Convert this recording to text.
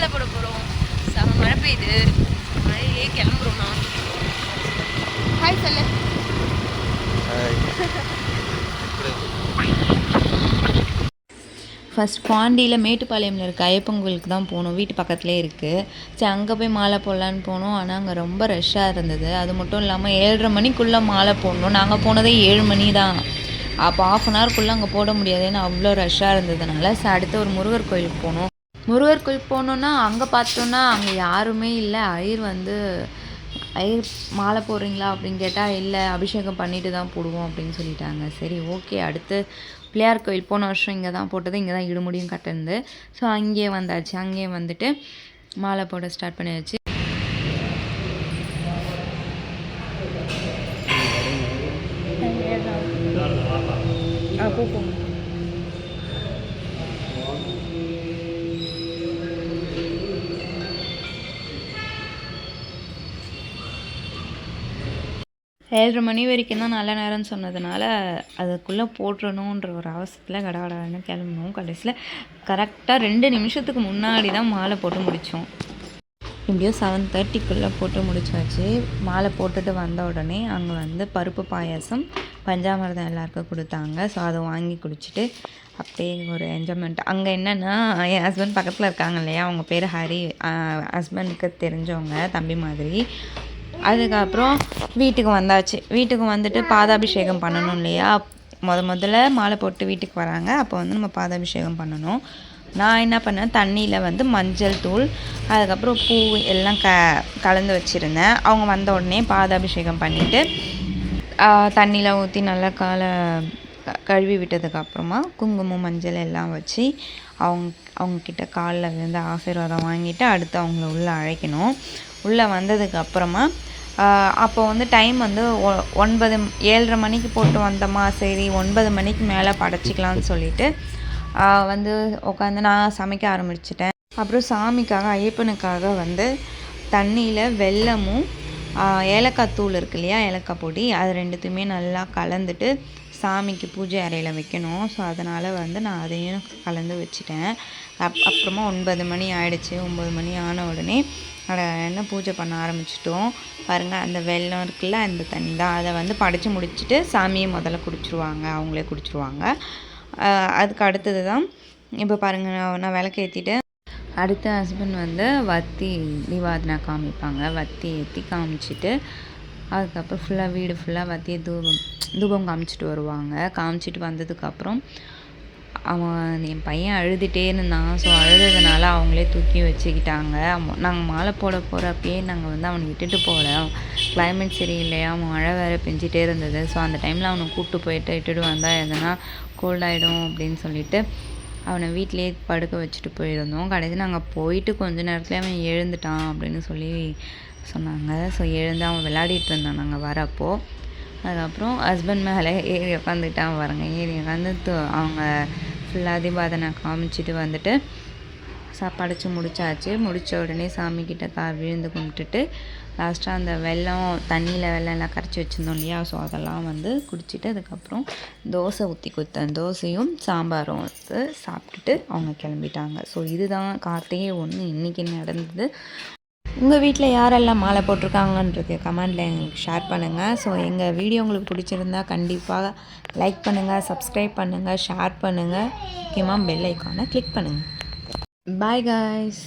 மாலை போட போகிறோம். செம மழை பெய்யுது. மழையிலே கிளம்புறோம். நான் ஹாய் சொல்லு. ஃபஸ்ட் பாண்டியில் மேட்டுப்பாளையமில் இருக்க ஐயப்பன் கோயிலுக்கு தான் போகணும். வீட்டு பக்கத்துலேயே இருக்குது. சரி அங்கே போய் மாலை போடலான்னு போனோம். ஆனால் அங்கே ரொம்ப ரஷ்ஷாக இருந்தது. அது மட்டும் இல்லாமல் 7:30 மணிக்குள்ளே மாலை போடணும். நாங்கள் போனதே 7 மணி தான். அப்போ 1/2 ஹவர்க்குள்ளே அங்கே போட முடியாது. ஏன்னா அவ்வளோ ரஷ்ஷாக இருந்ததுனால அடுத்து ஒரு முருகர் கோயிலுக்கு போனோம். முருகர் கோயிலுக்கு போனோன்னா அங்கே பார்த்தோன்னா அங்கே யாருமே இல்லை. ஐயர் மாலை போடுறீங்களா அப்படின்னு கேட்டால் இல்லை, அபிஷேகம் பண்ணிட்டு தான் போடுவோம் அப்படின்னு சொல்லிட்டாங்க. சரி ஓகே. அடுத்து பிள்ளையார் கோயில் போன வருஷம் இங்கே தான் போட்டது. இங்கே தான் இடுமுடியும் கட்டிருந்து. ஸோ அங்கேயே வந்தாச்சு. அங்கேயே வந்துட்டு மாலை போட ஸ்டார்ட் பண்ணியாச்சு. போங்க. 7:30 மணி வரைக்கும் தான் நல்ல நேரம்னு சொன்னதுனால அதுக்குள்ளே போட்டுறணுன்ற ஒரு அவசரத்தில் கடகடன்னு கிளம்பணும். கடைசியில் கரெக்டாக 2 நிமிஷத்துக்கு முன்னாடி தான் மாலை போட்டு முடித்தோம். எப்படியோ 7:30க்குள்ளே போட்டு முடிச்சாச்சு. மாலை போட்டுட்டு வந்த உடனே அங்கே வந்து பருப்பு பாயாசம் பஞ்சாமிர்தம் எல்லாருக்கும் கொடுத்தாங்க. ஸோ அதை வாங்கி குடிச்சிட்டு அப்படியே ஒரு என்ஜாய்மெண்ட். அங்கே என்னென்னா என் ஹஸ்பண்ட் பக்கத்தில் இருக்காங்க இல்லையா, அவங்க பேர் ஹரி. ஹஸ்பண்டுக்கு தெரிஞ்சவங்க, தம்பி மாதிரி. அதுக்கப்புறம் வீட்டுக்கு வந்தாச்சு. வீட்டுக்கு வந்துட்டு பாதாபிஷேகம் பண்ணணும் இல்லையா. முதல்ல மாலை போட்டு வீட்டுக்கு வராங்க. அப்போ வந்து நம்ம பாதாபிஷேகம் பண்ணணும். நான் என்ன பண்ணேன், தண்ணியில் வந்து மஞ்சள் தூள் அதுக்கப்புறம் பூ எல்லாம் கலந்து வச்சுருந்தேன். அவங்க வந்த உடனே பாதாபிஷேகம் பண்ணிவிட்டு தண்ணியில் ஊற்றி நல்லா கழுவி விட்டதுக்கப்புறமா குங்குமம் மஞ்சள் எல்லாம் வச்சு அவங்கக்கிட்ட காலில் விழுந்து ஆசீர்வாதம் வாங்கிட்டு அடுத்து அவங்கள உள்ளே அழைக்கணும். உள்ளே வந்ததுக்கப்புறமா அப்போ வந்து டைம் வந்து 7:30 மணிக்கு போட்டு வந்தோமா, சரி 9 மணிக்கு மேலே படைச்சிக்கலான்னு சொல்லிட்டு வந்து உட்காந்து நான் சமைக்க ஆரம்பிச்சிட்டேன். அப்புறம் சாமிக்காக ஐயப்பனுக்காக வந்து தண்ணியில் வெல்லமும் ஏலக்காய் தூள் இருக்கு இல்லையா, ஏலக்காய் பொடி, அது ரெண்டுத்தையுமே நல்லா கலந்துட்டு சாமிக்கு பூஜை அறையில் வைக்கணும். ஸோ அதனால் வந்து நான் அதையும் கலந்து வச்சுட்டேன். அப்புறமா 9 மணி ஆகிடுச்சு. 9 மணி ஆன உடனே என்ன பூஜை பண்ண ஆரம்பிச்சிட்டோம். பாருங்கள், அந்த வெல்லம் இருக்குல்ல, அந்த தண்ணி தான். அதை வந்து படைச்சி முடிச்சுட்டு சாமியை முதல்ல குடிச்சிருவாங்க, அவங்களே குடிச்சிருவாங்க. அதுக்கு அடுத்தது தான் இப்போ பாருங்கள், நான் விளக்கு ஏற்றிட்டு அடுத்த ஹஸ்பண்ட் வந்து வத்தி தீபாவளி காமிப்பாங்க. வத்தி ஏற்றி காமிச்சிட்டு அதுக்கப்புறம் ஃபுல்லாக வீடு ஃபுல்லாக வத்தியை தூபம் காமிச்சிட்டு வருவாங்க. காமிச்சிட்டு வந்ததுக்கப்புறம் என் பையன் அழுதுகிட்டே இருந்தான். ஸோ அழுதுனால அவங்களே தூக்கி வச்சுக்கிட்டாங்க. நாங்கள் மாலை போட போகிறப்பயே நாங்கள் வந்து அவனை விட்டுட்டு போகல. கிளைமேட் சரியில்லையா, மழை வேறு பெஞ்சிட்டே இருந்தது. ஸோ அந்த டைமில் அவனை கூப்பிட்டு போயிட்டு இட்டுட்டு வந்தால் எதனா கோல்டாகிடும் அப்படின்னு சொல்லிட்டு அவனை வீட்டிலே படுக்க வச்சுட்டு போயிருந்தோம். கடைசி நாங்கள் போயிட்டு கொஞ்ச நேரத்துலேயே அவன் எழுந்துட்டான் அப்படின்னு சொல்லி சொன்னாங்க. ஸோ எழுந்து அவன் விளையாடிட்டு இருந்தான் நாங்கள் வரப்போ. அதுக்கப்புறம் ஹஸ்பண்ட் மேலே ஏறி உட்காந்துக்கிட்டான் பாருங்க. ஏறி உட்காந்து அவங்க ஃபுல்லாக தீபாவளி காமிச்சிட்டு வந்துட்டு படைச்சி முடிச்சாச்சு. முடித்த உடனே சாமிக்கிட்ட விழுந்து கும்பிட்டுட்டு லாஸ்ட்டாக அந்த தண்ணியில் வெல்லம் எல்லாம் கரைச்சி வச்சுருந்தோம் இல்லையா, ஸோ அதெல்லாம் வந்து குடிச்சிட்டு அதுக்கப்புறம் தோசை ஊற்றி கொடுத்தேன். தோசையும் சாம்பாரும் வந்து சாப்பிட்டுட்டு அவங்க கிளம்பிட்டாங்க. ஸோ இதுதான் கார்த்திகை 1 இன்றைக்கி நடந்தது. உங்கள் வீட்டில் யாரெல்லாம் மாலை போட்டிருக்காங்கன்றது கமெண்டில் எங்களுக்கு ஷேர் பண்ணுங்கள். ஸோ எங்கள் வீடியோ உங்களுக்கு பிடிச்சிருந்தா கண்டிப்பாக லைக் பண்ணுங்கள், சப்ஸ்கிரைப் பண்ணுங்கள், ஷேர் பண்ணுங்கள், முக்கியமாக பெல் ஐக்கானை கிளிக் பண்ணுங்கள். Bye guys.